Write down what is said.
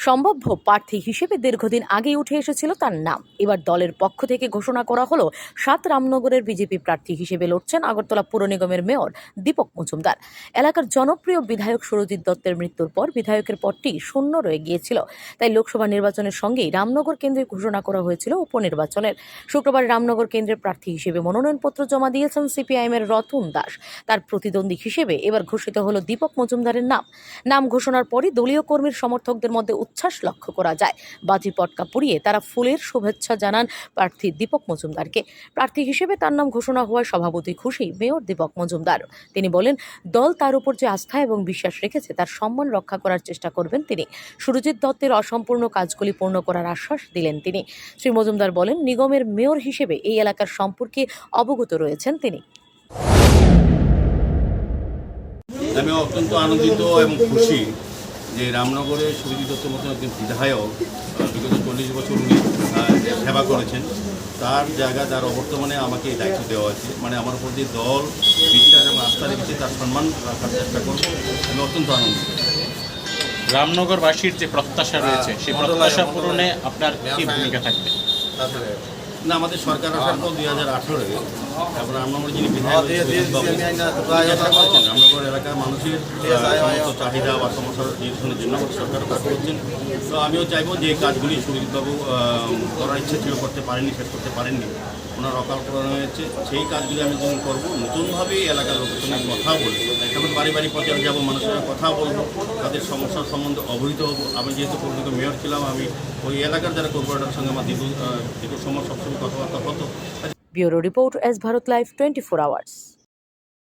সম্ভাব্য প্রার্থী হিসেবে দীর্ঘদিন আগেই উঠে এসেছিল তার নাম। এবার দলের পক্ষ থেকে ঘোষণা করা হলো ৭ রামনগরের বিজেপি প্রার্থী হিসেবে লড়ছেন আগরতলা পুর নিগমের মেয়র দীপক মজুমদার। এলাকার জনপ্রিয় বিধায়ক সুরজিৎ দত্তের মৃত্যুর পর বিধায়কের পদটি শূন্য রয়ে গিয়েছিল, তাই লোকসভা নির্বাচনের সঙ্গেই রামনগর কেন্দ্রে ঘোষণা করা হয়েছিল উপনির্বাচনের। শুক্রবার রামনগর কেন্দ্রের প্রার্থী হিসেবে মনোনয়নপত্র জমা দিয়েছেন সিপিআইএমের রতন দাস। তার প্রতিদ্বন্দ্বী হিসেবে এবার ঘোষিত হলো দীপক মজুমদারের নাম ঘোষণার পরই দলীয় কর্মীর সমর্থকদের মধ্যে উচ্ছ্বাস লক্ষ্য করা যায়। বাজি পটকা পুড়িয়ে তারা ফুলের শুভেচ্ছা জানান প্রার্থী দীপক মজুমদারকে। প্রার্থী হিসেবে তার নাম ঘোষণা হওয়ায় স্বভাবতই খুশি মেয়র দীপক মজুমদার। তিনি বলেন, দল তার উপর যে আস্থা এবং বিশ্বাস রেখেছে তার সম্মান রক্ষা করার চেষ্টা করবেন তিনি। সুরজিৎ দত্তের অসম্পূর্ণ কাজগুলি পূর্ণ করার আশ্বাস দিলেন তিনি। শ্রী মজুমদার বলেন, নিগমের মেয়র হিসেবে এই এলাকার সম্পর্কে অবগত রয়েছেন তিনি। আমি অত্যন্ত আনন্দিত এবং খুশি যে রামনগরে সুরজিৎ দত্তের মতো একজন বিধায়ক বিগত 40 বছর উনি সেবা করেছেন, তার জায়গা তার অবর্তমানে আমাকে এই দায়িত্ব দেওয়া হয়েছে। মানে আমার উপর যে দল বিশ্বাস এবং আস্থা রেখেছে তার সম্মান রাখার চেষ্টা করব। আমি অত্যন্ত আনন্দিত। রামনগরবাসীর যে প্রত্যাশা রয়েছে সেই প্রত্যাশা পূরণে আপনার কি ভূমিকা থাকবে? না, আমাদের সরকার আসার পর 2018-এ তারপর রামনগর যিনি বিধায়ক চেষ্টা করেছেন রামনগর এলাকার মানুষের সমস্ত চাহিদা বা সমস্যার নিরসনের জন্য আমাদের সরকারও কাজ করছেন। তো আমিও চাইবো যে এই কাজগুলি সুরজিৎবাবু করার ইচ্ছে ছিল, করতে পারেননি, শেষ করতে পারেননি, ওনার অকাল পূরণ হয়েছে। সেই কাজগুলি আমি যখন করবো, নতুনভাবে এলাকার লোকের সঙ্গে কথা বলবো, এখন বাড়ি বাড়ি প্রচারে যাবো, মানুষের সঙ্গে কথা বলবো, তাদের সমস্যার সম্বন্ধে অবহিত হবো। আমি যেহেতু পৌরনিগম মেয়র ছিলাম, আমি ওই এলাকার যারা কর্পোরেটরের সঙ্গে আমার দীর্ঘ সময় সবসময় কথাবার্তা হতো। Bureau report, S Bharat live 24 hours.